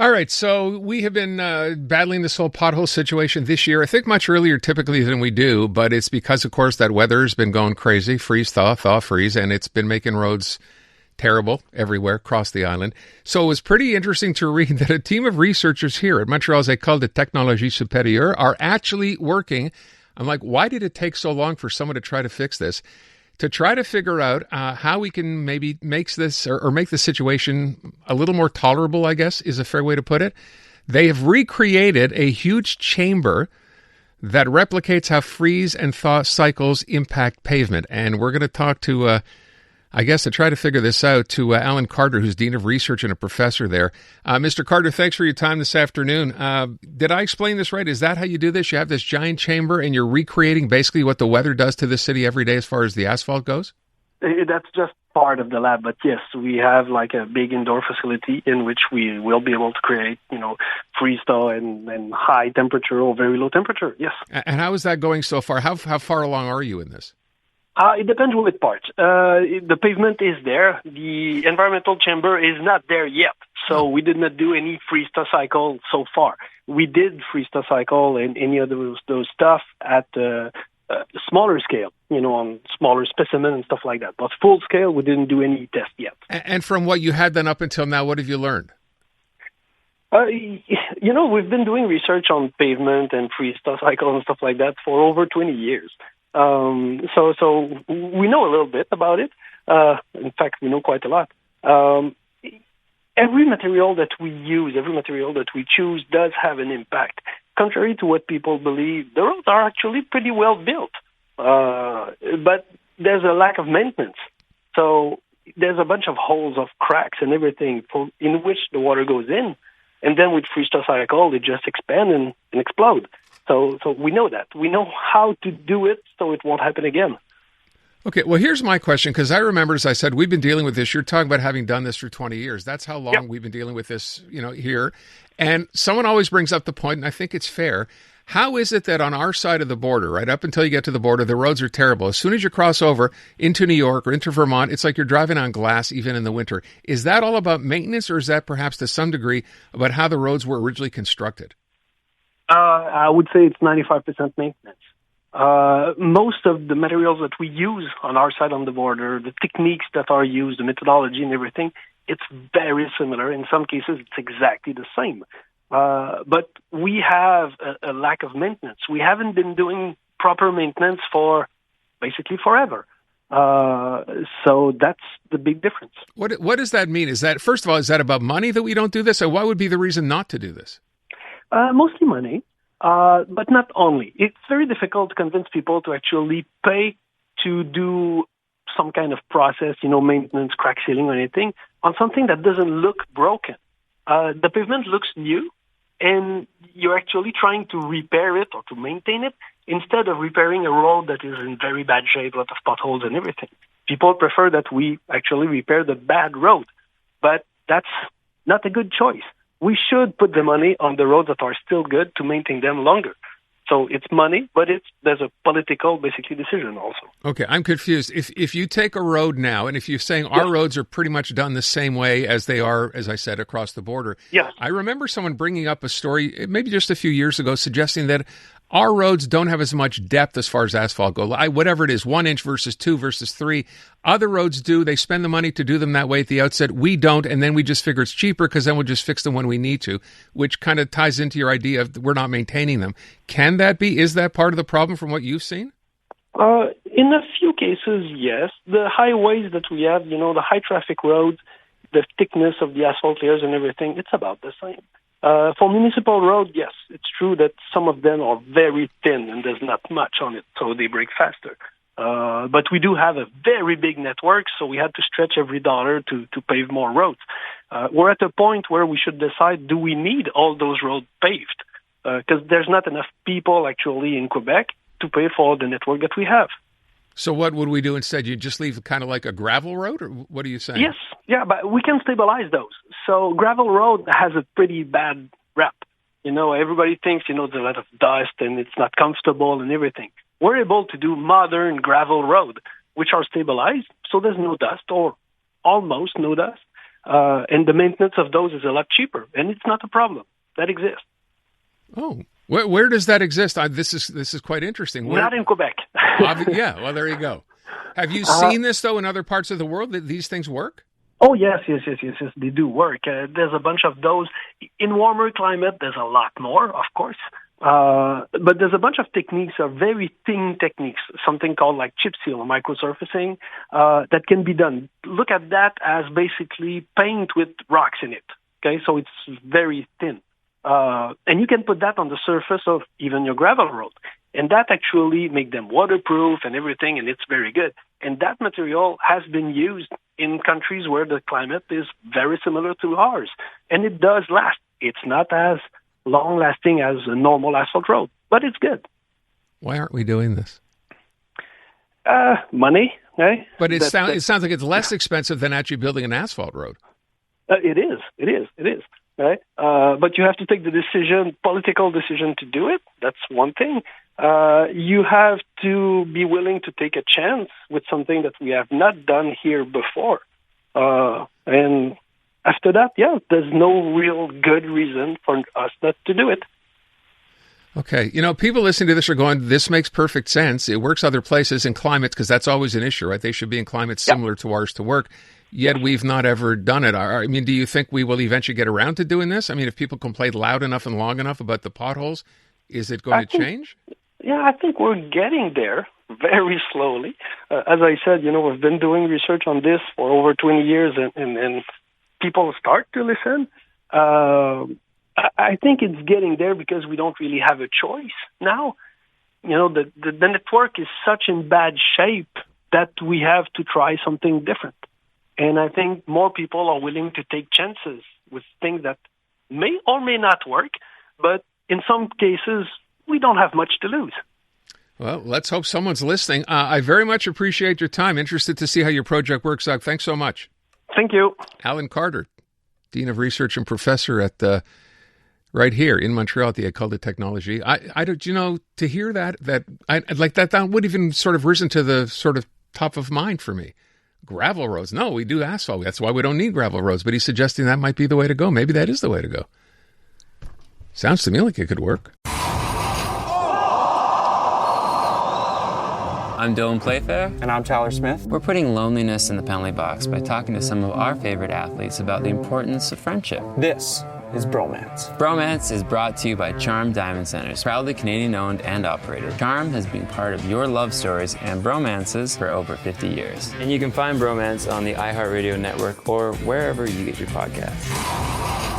All right, so we have been battling this whole pothole situation this year. I think much earlier typically than we do, but it's because, of course, that weather has been going crazy, freeze, thaw, thaw, freeze, and it's been making roads terrible everywhere across the island. So it was pretty interesting to read that a team of researchers here at Montreal's École de technologie supérieur are actually working. I'm like, why did it take so long for someone to try to fix this? To try to figure out how we can maybe make this or make the situation a little more tolerable, I guess, is a fair way to put it. They have recreated a huge chamber that replicates how freeze and thaw cycles impact pavement. And we're going to talk to, I guess, to try to figure this out, to Alan Carter, who's Dean of Research and a professor there. Mr. Carter, thanks for your time this afternoon. Did I explain this right? Is that how you do this? You have this giant chamber and you're recreating basically what the weather does to the city every day as far as the asphalt goes? That's just part of the lab, but yes, we have like a big indoor facility in which we will be able to create, freeze thaw and high temperature or very low temperature, yes. And how is that going so far? How far along are you in this? It depends on which part. The pavement is there. The environmental chamber is not there yet. So we did not do any freeze-thaw cycle so far. We did freeze-thaw cycle and any of those stuff at smaller scale, on smaller specimen and stuff like that. But full scale, we didn't do any test yet. And from what you had done up until now, what have you learned? We've been doing research on pavement and freeze-thaw cycle and stuff like that for over 20 years. So we know a little bit about it. In fact, we know quite a lot. Every material that we use, every material that we choose does have an impact. Contrary to what people believe, the roads are actually pretty well built. But there's a lack of maintenance. So there's a bunch of holes of cracks and everything in which the water goes in. And then with freeze-thaw cycle, they just expand and explode. So we know that. We know how to do it so it won't happen again. Okay, well, here's my question, because I remember, as I said, we've been dealing with this. You're talking about having done this for 20 years. That's how long we've been dealing with this, here. And someone always brings up the point, and I think it's fair. How is it that on our side of the border, right up until you get to the border, the roads are terrible? As soon as you cross over into New York or into Vermont, it's like you're driving on glass even in the winter. Is that all about maintenance, or is that perhaps to some degree about how the roads were originally constructed? I would say it's 95% maintenance. Most of the materials that we use on our side on the border, the techniques that are used, the methodology and everything, it's very similar. In some cases, it's exactly the same. But we have a lack of maintenance. We haven't been doing proper maintenance for basically forever. So that's the big difference. What does that mean? Is that, first of all, is that about money that we don't do this? Or what would be the reason not to do this? Mostly money, but not only. It's very difficult to convince people to actually pay to do some kind of process, maintenance, crack sealing or anything, on something that doesn't look broken. The pavement looks new, and you're actually trying to repair it or to maintain it instead of repairing a road that is in very bad shape, a lot of potholes and everything. People prefer that we actually repair the bad road, but that's not a good choice. We should put the money on the roads that are still good to maintain them longer. So it's money, but there's a political, basically, decision also. Okay, I'm confused. If you take a road now, and if you're saying our roads are pretty much done the same way as they are, as I said, across the border. Yes. I remember someone bringing up a story, maybe just a few years ago, suggesting that our roads don't have as much depth as far as asphalt go. Whatever it is, 1 inch versus 2 versus 3. Other roads do. They spend the money to do them that way at the outset. We don't, and then we just figure it's cheaper because then we'll just fix them when we need to, which kind of ties into your idea of we're not maintaining them. Can that be? Is that part of the problem from what you've seen? In a few cases, yes. The highways that we have, the high traffic roads, the thickness of the asphalt layers and everything, it's about the same. For municipal road, yes, it's true that some of them are very thin and there's not much on it, so they break faster. But we do have a very big network, so we had to stretch every dollar to pave more roads. We're at a point where we should decide, do we need all those roads paved? Because there's not enough people actually in Quebec to pay for the network that we have. So what would we do instead? You just leave kind of like a gravel road, or what are you saying? Yes, yeah, but we can stabilize those. So gravel road has a pretty bad rep. Everybody thinks, there's a lot of dust and it's not comfortable and everything. We're able to do modern gravel road, which are stabilized, so there's no dust or almost no dust. And the maintenance of those is a lot cheaper, and it's not a problem. That exists. Oh, where does that exist? This is quite interesting. Not in Quebec. Yeah, well, there you go. Have you seen this, though, in other parts of the world, that these things work? Oh, yes, they do work. There's a bunch of those. In warmer climate, there's a lot more, of course. But there's a bunch of techniques, very thin techniques, something called like chip seal or microsurfacing, that can be done. Look at that as basically paint with rocks in it. Okay, so it's very thin. And you can put that on the surface of even your gravel road. And that actually make them waterproof and everything, and it's very good. And that material has been used in countries where the climate is very similar to ours. And it does last. It's not as long-lasting as a normal asphalt road, but it's good. Why aren't we doing this? Money, eh? But it sounds like it's less expensive than actually building an asphalt road. It is. Right? But you have to take the political decision to do it. That's one thing. You have to be willing to take a chance with something that we have not done here before. And after that, there's no real good reason for us not to do it. Okay. People listening to this are going, this makes perfect sense. It works other places in climates, because that's always an issue, right? They should be in climates similar to ours to work. Yet we've not ever done it. I mean, do you think we will eventually get around to doing this? I mean, if people complain loud enough and long enough about the potholes, is it going to change? Yeah, I think we're getting there very slowly. As I said, we've been doing research on this for over 20 years, and people start to listen. I think it's getting there because we don't really have a choice now. The network is such in bad shape that we have to try something different. And I think more people are willing to take chances with things that may or may not work, but in some cases, we don't have much to lose. Well, let's hope someone's listening. I very much appreciate your time. Interested to see how your project works out. Thanks so much. Thank you. Alan Carter, Dean of Research and Professor at right here in Montreal at the École de technologie. I don't, to hear that would even sort of risen to the sort of top of mind for me. Gravel roads. No, we do asphalt. That's why we don't need gravel roads. But he's suggesting that might be the way to go. Maybe that is the way to go. Sounds to me like it could work. I'm Dylan Playfair. And I'm Tyler Smith. We're putting loneliness in the penalty box by talking to some of our favorite athletes about the importance of friendship. This is Bromance. Bromance is brought to you by Charm Diamond Centers, proudly Canadian-owned and operated. Charm has been part of your love stories and bromances for over 50 years. And you can find Bromance on the iHeartRadio network or wherever you get your podcasts.